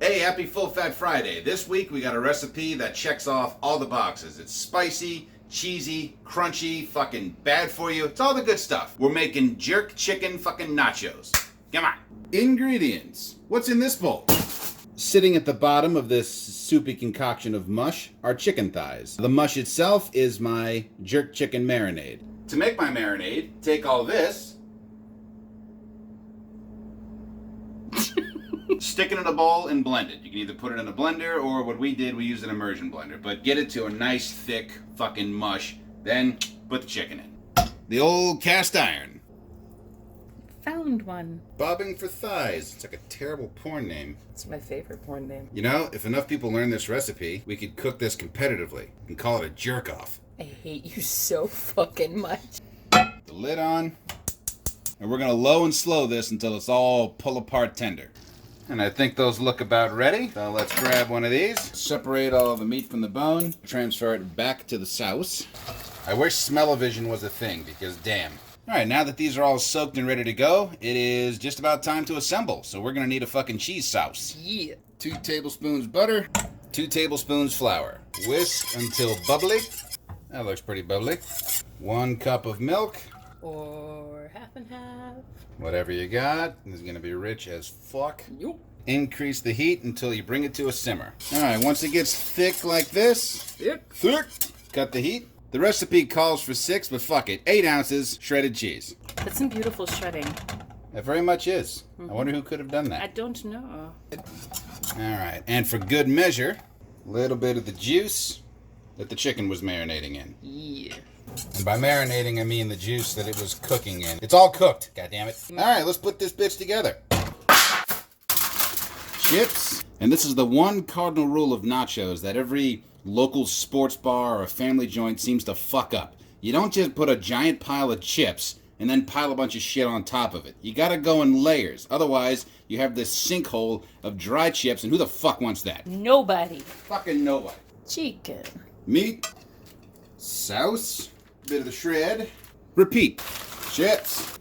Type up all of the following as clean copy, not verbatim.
Hey, happy Full Fat Friday. This week we got a recipe that checks off all the boxes. It's spicy, cheesy, crunchy, fucking bad for you. It's all the good stuff. We're making jerk chicken fucking nachos. Come on. Ingredients. What's in this bowl? Sitting at the bottom of this soupy concoction of mush are chicken thighs. The mush itself is my jerk chicken marinade. To make my marinade, take all this, stick it in a bowl and blend it. You can either put it in a blender or what we did, we used an immersion blender. But get it to a nice thick fucking mush, then put the chicken in. The old cast iron. Found one. Bobbing for thighs. It's like a terrible porn name. It's my favorite porn name. You know, if enough people learn this recipe, we could cook this competitively and call it a jerk-off. I hate you so fucking much. The lid on. And we're gonna low and slow this until it's all pull-apart tender. And I think those look about ready. So let's grab one of these. Separate all the meat from the bone. Transfer it back to the sauce. I wish smell-o-vision was a thing, because damn. Alright, now that these are all soaked and ready to go, it is just about time to assemble. So we're gonna need a fucking cheese sauce. Yeah. 2 tablespoons butter. 2 tablespoons flour. Whisk until bubbly. That looks pretty bubbly. 1 cup of milk. Or half and half. Whatever you got. This is gonna be rich as fuck. Yup. Increase the heat until you bring it to a simmer. Alright, once it gets thick like this, thick, cut the heat. The recipe calls for 6, but fuck it. 8 ounces shredded cheese. That's some beautiful shredding. It very much is. I wonder who could have done I that. don't know. Alright, and for good measure, a little bit of the juice that the chicken was marinating in. Yeah. And by marinating, I mean the juice that it was cooking in. It's all cooked, goddammit. Alright, let's put this bitch together. Chips. And this is the one cardinal rule of nachos that every local sports bar or family joint seems to fuck up. You don't just put a giant pile of chips and then pile a bunch of shit on top of it. You gotta go in layers. Otherwise, you have this sinkhole of dry chips, and who the fuck wants that? Nobody. Fucking nobody. Chicken. Meat. Sauce. Bit of the shred. Repeat. Chips.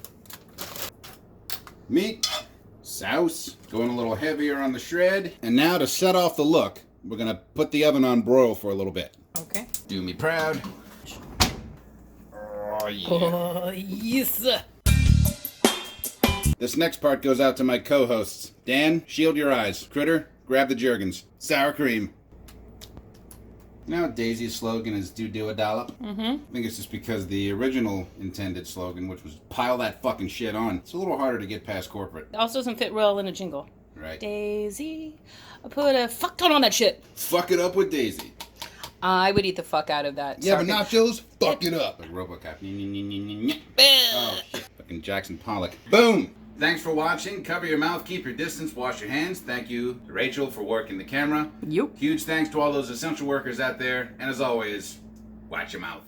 Meat. Sauce. Going a little heavier on the shred. And now to set off the look, we're gonna put the oven on broil for a little bit. Okay. Do me proud. Oh yeah. Oh, yes. This next part goes out to my co-hosts. Dan, shield your eyes. Critter, grab the Jergens. Sour cream. Now Daisy's slogan is do a dollop. I think it's just because the original intended slogan, which was pile that fucking shit on, it's a little harder to get past corporate. It also doesn't fit well in a jingle. Right. Daisy, I put a fuck ton on that shit. Fuck it up with Daisy. I would eat the fuck out of that. Yeah, but nachos, fuck it up. Like RoboCop. Oh shit. Fucking Jackson Pollock. Boom! Thanks for watching. Cover your mouth, keep your distance, wash your hands. Thank you to Rachel for working the camera. Yup. Huge thanks to all those essential workers out there. And as always, watch your mouth.